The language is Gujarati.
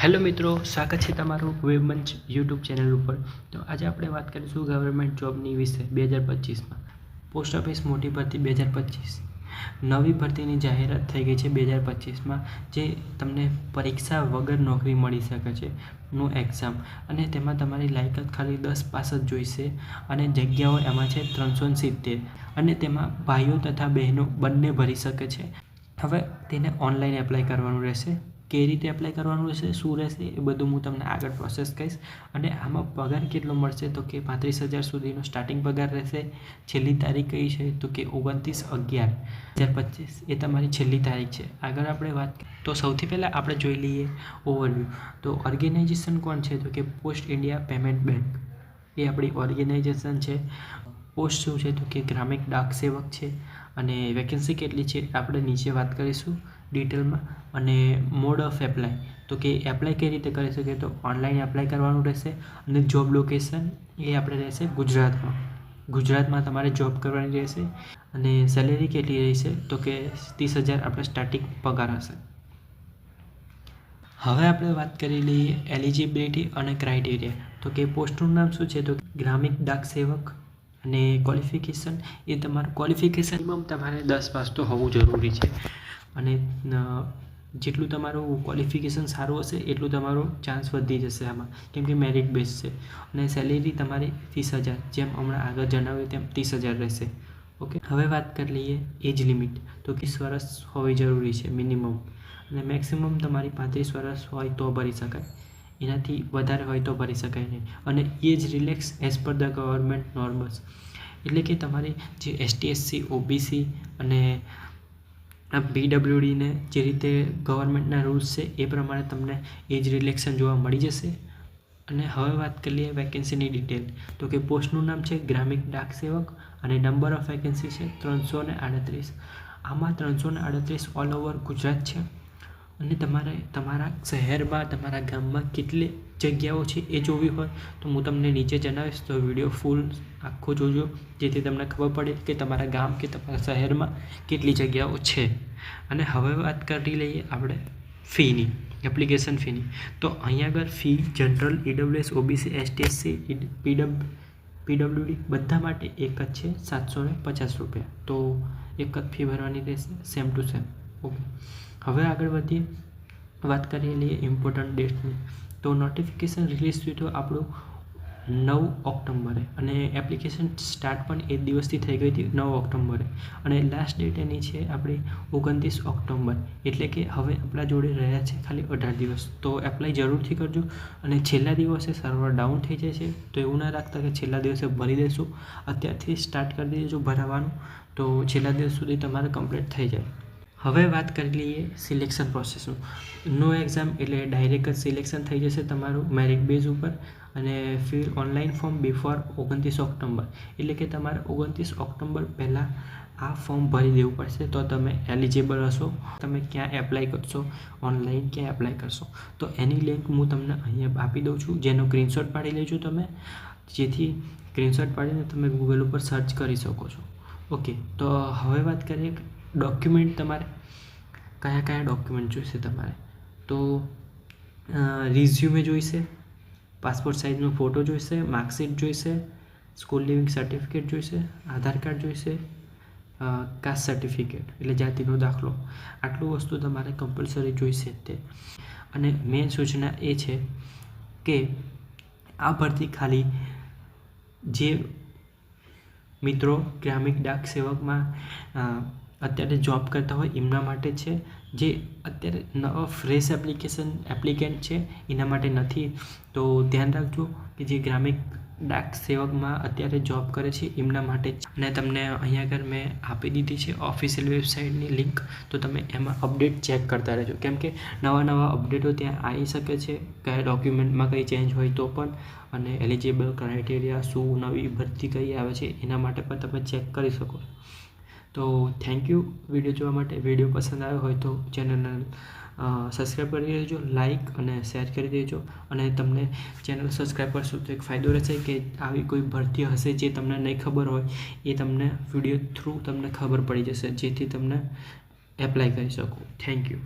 હેલો મિત્રો, સ્વાગત છે તમારું વેબમંચ યુટ્યુબ ચેનલ ઉપર। તો આજે આપણે વાત કરીશું ગવર્મેન્ટ જોબની વિશે 2025માં પોસ્ટ ઓફિસ મોટી ભરતી 2025 નવી ભરતીની જાહેરાત થઈ ગઈ છે 2025માં, જે તમને પરીક્ષા વગર નોકરી મળી શકે છે નો એક્ઝામ, અને તેમાં તમારી લાયકાત ખાલી 10 પાસ જ જોઈશે અને જગ્યાઓ એમાં છે 370, અને તેમાં ભાઈઓ તથા બહેનો બંને ભરી શકે છે। હવે તેને ઓનલાઈન એપ્લાય કરવાનું રહેશે। કઈ રીતે એપ્લાય કરવાનું રહેશે, શું રહેશે, એ બધું હું તમને આગળ પ્રોસેસ કહીશ। અને આમાં પગાર કેટલો મળશે તો કે 35,000 સુધીનો સ્ટાર્ટિંગ પગાર રહેશે। છેલ્લી તારીખ કઈ છે તો કે 29/11/2025 એ તમારી છેલ્લી તારીખ છે। આગળ આપણે વાત તો સૌથી પહેલાં આપણે જોઈ લઈએ ઓવરવ્યૂ। તો ઓર્ગેનાઇઝેશન કોણ છે તો કે પોસ્ટ ઇન્ડિયા પેમેન્ટ બેંક, એ આપણી ઓર્ગેનાઇઝેશન છે। પોસ્ટ શું છે તો કે ગ્રામિક ડાક સેવક છે, અને વેકેન્સી કેટલી છે આપણે નીચે વાત કરીશું ડિટેલમાં। અને મોડ ઓફ એપ્લાય તો કે એપ્લાય કઈ રીતે કરી શકીએ તો ઓનલાઈન એપ્લાય કરવાનું રહેશે, અને જોબ લોકેશન એ આપણે રહેશે ગુજરાતમાં તમારે જોબ કરવાની રહેશે। અને સેલેરી કેટલી રહેશે તો કે 30,000 આપણે સ્ટાર્ટિંગ પગાર હશે। હવે આપણે વાત કરી લઈએ એલિજિબિલિટી અને ક્રાઇટેરિયા। તો કે પોસ્ટનું નામ શું છે તો ગ્રામિક ડાક સેવક, અને ક્વોલિફિકેશન એ તમારું ક્વોલિફિકેશન મિનિમમ તમારે 10 પાસ તો હોવું જરૂરી છે। અને જેટલું તમારું ક્વોલિફિકેશન સારું હશે એટલું તમારો ચાન્સ વધી જશે આમાં, કેમ કે મેરિટ બેઝ છે। અને સેલેરી તમારી 30,000, જેમ હમણાં આગળ જણાવ્યું તેમ 30,000 રહેશે। ઓકે, હવે વાત કરી લઈએ એજ લિમિટ તો 30 વર્ષ હોવી જરૂરી છે મિનિમમ, અને મેક્સિમમ તમારી 35 વર્ષ હોય તો ભરી શકાય, એનાથી વધારે હોય તો ભરી શકાય નહીં। અને age relax as per the government norms, એટલે કે તમારી જે ST SC OBC અને PWDને જે રીતે ગવર્મેન્ટના રૂલ્સ છે એ પ્રમાણે તમને એજ રિલેક્શન જોવા મળી જશે। અને હવે વાત કરી લઈએ વેકેન્સીની ડિટેલ। તો કે પોસ્ટનું નામ છે ગ્રામિક ડાક સેવક, અને નંબર ઓફ વેકેન્સી છે 338। આમાં 338 ઓલ ઓવર ગુજરાત છે, અને તમારે તમારા શહેરમાં તમારા ગામમાં કેટલી જગ્યાઓ છે એ જોવી હોય તો હું તમને નીચે જણાવીશ, તો વિડીયો ફૂલ આખો જોજો, જેથી તમને ખબર પડે કે તમારા ગામ કે તમારા શહેરમાં કેટલી જગ્યાઓ છે। અને હવે વાત કરી લઈએ આપણે ફીની, એપ્લિકેશન ફીની। તો અહીંયા આગળ fee general, EWS OBC ST SC PWD બધા માટે એક જ છે, 750 રૂપિયા। તો એક જ ફી ભરવાની રહેશે, સેમ ટુ સેમ। ઓકે, હવે આગળ વધીએ, વાત કરી લઈએ ઇમ્પોર્ટન્ટ ડેટની। તો નોટિફિકેશન રિલીઝ થયું હતું આપણું 9 ઓક્ટોબરે, અને એપ્લિકેશન સ્ટાર્ટ પણ એ દિવસથી થઈ ગઈ હતી 9 ઓક્ટોબરે, અને લાસ્ટ ડેટ એની છે આપણી 29 ઓક્ટોબર, એટલે કે હવે આપણા જોડે રહ્યા છે ખાલી 18 દિવસ। તો એપ્લાય જરૂરથી કરજો, અને છેલ્લા દિવસે સર્વર ડાઉન થઈ જાય છે તો એવું ના રાખતા કે છેલ્લા દિવસે ભરી દઈશું, અત્યારથી સ્ટાર્ટ કરી દેજો ભરાવાનું, તો છેલ્લા દિવસ સુધી તમારે કમ્પ્લીટ થઈ જાય। હવે વાત કરી લઈએ સિલેક્શન પ્રોસેસનું। નો એક્ઝામ એટલે ડાયરેક્ટ જ સિલેક્શન થઈ જશે તમારું મેરિટ બેઝ ઉપર, અને fill online form before 29 October, એટલે કે તમારે 29 ઓક્ટોબર પહેલાં આ ફોર્મ ભરી દેવું પડશે, તો તમે એલિજિબલ હશો। તમે ક્યાં એપ્લાય કરશો, ઓનલાઈન ક્યાં એપ્લાય કરશો, તો એની લિંક હું તમને અહીંયા આપી દઉં છું, જેનો સ્ક્રીનશોટ પાડી લેજો તમે, જેથી સ્ક્રીનશોટ પાડીને તમે ગૂગલ ઉપર સર્ચ કરી શકો છો। ઓકે, તો હવે વાત કરીએ ડોક્યુમેન્ટ, તમારે કયા કયા ડોક્યુમેન્ટ જોઈશે તમારે। તો રિઝ્યુમે જોઈશે, પાસપોર્ટ સાઇઝનો ફોટો જોઈશે, માર્કશીટ જોઈશે, સ્કૂલ લિવિંગ સર્ટિફિકેટ જોઈશે, આધાર કાર્ડ જોઈશે, કાસ્ટ સર્ટિફિકેટ એટલે જાતિનો દાખલો, આટલું વસ્તુ તમારે કમ્પલસરી જોઈશે જ તે। અને મેઇન સૂચના એ છે કે આ ભરતી ખાલી જે મિત્રો ગ્રામિક ડાક સેવકમાં અત્યારે જોબ કરતા હોય એમના માટે છે, જે અત્યારે નવા ફ્રેશ એપ્લિકેન્ટ છે એના માટે નથી। તો ધ્યાન રાખજો કે જે ગ્રામિક ડાક સેવકમાં અત્યારે જોબ કરે છે એમના માટે જ। અને તમને અહીંયા આગળ મેં આપી દીધી છે ઓફિશિયલ વેબસાઇટની લિંક, તો તમે એમાં અપડેટ ચેક કરતા રહેજો, કેમ કે નવા અપડેટો ત્યાં આવી શકે છે, કયા ડોક્યુમેન્ટમાં કંઈ ચેન્જ હોય તો પણ, અને એલિજિબલ ક્રાઇટેરિયા શું, નવી ભરતી કઈ આવે છે એના માટે પણ તમે ચેક કરી શકો। તો થેન્ક યુ વિડીયો જોવા માટે। વિડીયો પસંદ આવ્યો હોય તો ચેનલને સબસ્ક્રાઈબ કરી દેજો, લાઇક અને શેર કરી દેજો। અને તમને ચેનલ સબસ્ક્રાઈબ કરશો તો એક ફાયદો રહેશે કે આવી કોઈ ભરતી હશે જે તમને નહીં ખબર હોય એ તમને વિડીયો થ્રુ તમને ખબર પડી જશે, જેથી તમને એપ્લાય કરી શકો। Thank you.